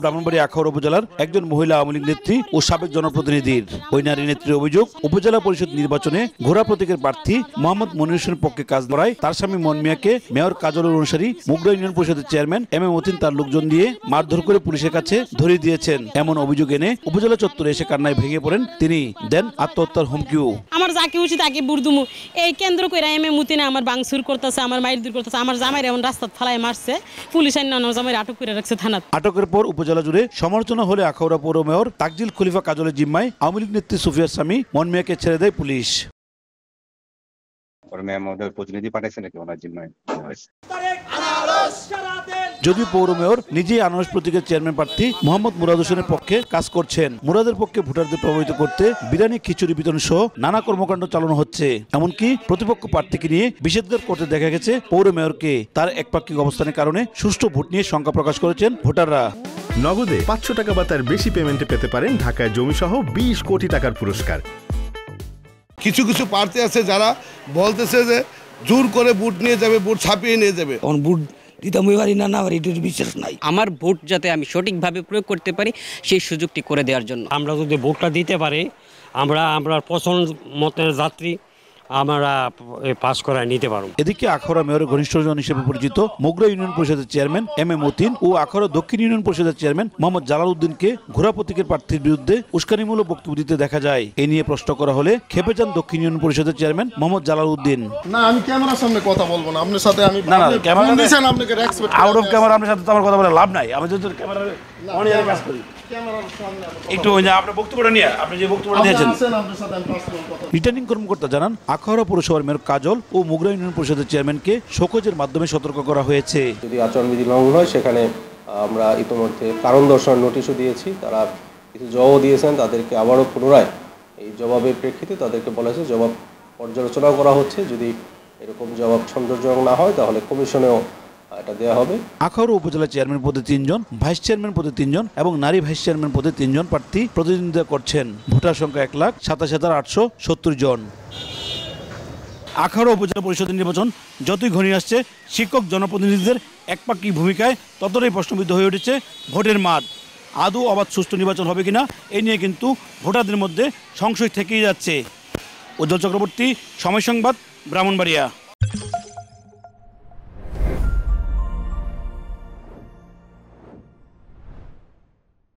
ব্রাহ্মণবাড়িয়া আখাউড়া উপজেলার একজন মহিলা আওয়ামী লীগ নেত্রী ও সাবেক জনপ্রতিনিধির। ওই নারী নেত্রীর অভিযোগ, উপজেলা পরিষদ নির্বাচনে ঘোড়া প্রতীকের প্রার্থী মোহাম্মদ মনির হোসেনের পক্ষে কাজ লড়ায় তার স্বামী মন মিয়াকে মেয়র কাজলের অনুসারী মুগদা ইউনিয়ন পরিষদের চেয়ারম্যান এম এ মতিন তার লোকজন দিয়ে মারধর করে পুলিশের কাছে ধরিয়ে দিয়েছেন। এমন অভিযোগ এনে উপজেলা চত্বরে এসে কান্নায় ভেঙে পড়েন তিনি, দেন আত্মহত্যার হুমকিও। আমার যাকে উচিত তাকে বুরদুমু এই কেন্দ্র করে এম এ মতিনে আমার বাংসুর করতেছে, আমার মাইর দূর করতেছে, আমার জামাইরে এমন রাস্তা ফালায় মারছে, পুলিশ আইন আমার জামাইরে আটক করে রাখছে থানাত। আটকের পর উপজেলা জুড়ে সমালোচনা হলে আখাউড়া পৌর মেয়র তাকজিল খলিফা কাজলের জিম্মায় আওয়ামী লীগ নেত্রী সুফিয়ার স্বামী মন মিয়াকে ছেড়ে দেয় পুলিশ। প্রতিনিধি পাঠাইছে নাকি ওনার জিম্মায়? যদিও পৌর মেয়র নিজেই আনারস প্রতীকের চেয়ারম্যান প্রার্থী মোহাম্মদ মুরাদ হোসেনের পক্ষে কাজ করছেন। মুরাদের পক্ষে ভোটারদের প্রভাবিত করতে বিরিয়ানি খিচুড়ি বিতরণ সহ নানা কর্মকাণ্ড চালানো হচ্ছে। এমনকি প্রতিপক্ষ প্রার্থীকে নিয়ে বিষেধঘাত করতে দেখা গেছে পৌর মেয়রকে। তার একপাক্ষিক অবস্থানের কারণে সুষ্ঠু ভোট নিয়ে শঙ্কা প্রকাশ করেছেন ভোটাররা। নগদে 500 টাকা বা তার বেশি পেমেন্টে পেতে পারেন ঢাকায় জমিসহ 20 কোটি টাকার পুরস্কার। কিছু কিছু প্রার্থী আছে যারা বলতেছে যে জোর করে ভোট নিয়ে যাবে, ভোট ছাপিয়ে নিয়ে যাবে। আমার ভোট যাতে আমি সঠিকভাবে প্রয়োগ করতে পারি সেই সুযোগটি করে দেওয়ার জন্য। আমরা যদি ভোটটা দিতে পারি, আমরা পছন্দ মতের যাত্রী আমরা পাস করায় নিতে পারব। এদিকে আখাউড়া মেয়রের ঘনিষ্ঠজন হিসেবে পরিচিত মুগদা ইউনিয়ন পরিষদের চেয়ারম্যান এম এ মতিন ও আখাউড়া দক্ষিণ ইউনিয়ন পরিষদের চেয়ারম্যান মোহাম্মদ জালাল উদ্দিনকে ঘোড়া প্রতীকের প্রার্থীর বিরুদ্ধে উস্কানিমূলক বক্তব্য দিতে দেখা যায়। এ নিয়ে প্রশ্ন করা হলে খেপে যান দক্ষিণ ইউনিয়ন পরিষদের চেয়ারম্যান মোহাম্মদ জালাল উদ্দিন। না, আমি ক্যামেরার সামনে কথা বলবো না আপনার সাথে। আমি আউট অফ ক্যামেরা আপনার সাথে তো আমার কথা বলে লাভ নাই। আমি যদি ক্যামেরার অনিয়ারে কাজ করি একটু আপনার বক্তব্যটা নিয়ে আপনি যে বক্তব্যটা দিয়েছেন। রিটার্নিং কর্মকর্তা জানান, আখাউড়া পৌরসভার মেয়র কাজল ও মুগদা ইউনিয়ন পরিষদের চেয়ারম্যানকে শোকজের মাধ্যমে সতর্ক করা হয়েছে। যদি আচরণবিধি লঙ্ঘন হয় সেখানে আমরা ইতিমধ্যে কারণ দর্শানোর নোটিশও দিয়েছি। তারা কিছু জবাবও দিয়েছেন, তাদেরকে আবারও পুনরায় এই জবাবের প্রেক্ষিতে তাদেরকে বলা হয়েছে জবাব পর্যালোচনা করা হচ্ছে। যদি এরকম জবাব সন্তোষজনক না হয় তাহলে কমিশনেও এটা দেওয়া হবে। আখাউড়া উপজেলা চেয়ারম্যান পদে 3 জন, ভাইস চেয়ারম্যান পদে 3 জন এবং নারী ভাইস চেয়ারম্যান পদে 3 জন প্রার্থী প্রতিদ্বন্দ্বিতা করছেন। ভোটার সংখ্যা 1,27,870 জন। আখাউড়া উপজেলা পরিষদের নির্বাচন যতই ঘনিয়ে আসছে, শিক্ষক জনপ্রতিনিধিদের একপাক্ষিক ভূমিকায় ততটাই প্রশ্নবিদ্ধ হয়ে উঠেছে ভোটের মাঠ। আদৌ অবাধ সুষ্ঠু নির্বাচন হবে কিনা এই নিয়ে কিন্তু ভোটারদের মধ্যে সংশয় থেকেই যাচ্ছে। উজ্জ্বল চক্রবর্তী, সময় সংবাদ, ব্রাহ্মণবাড়িয়া।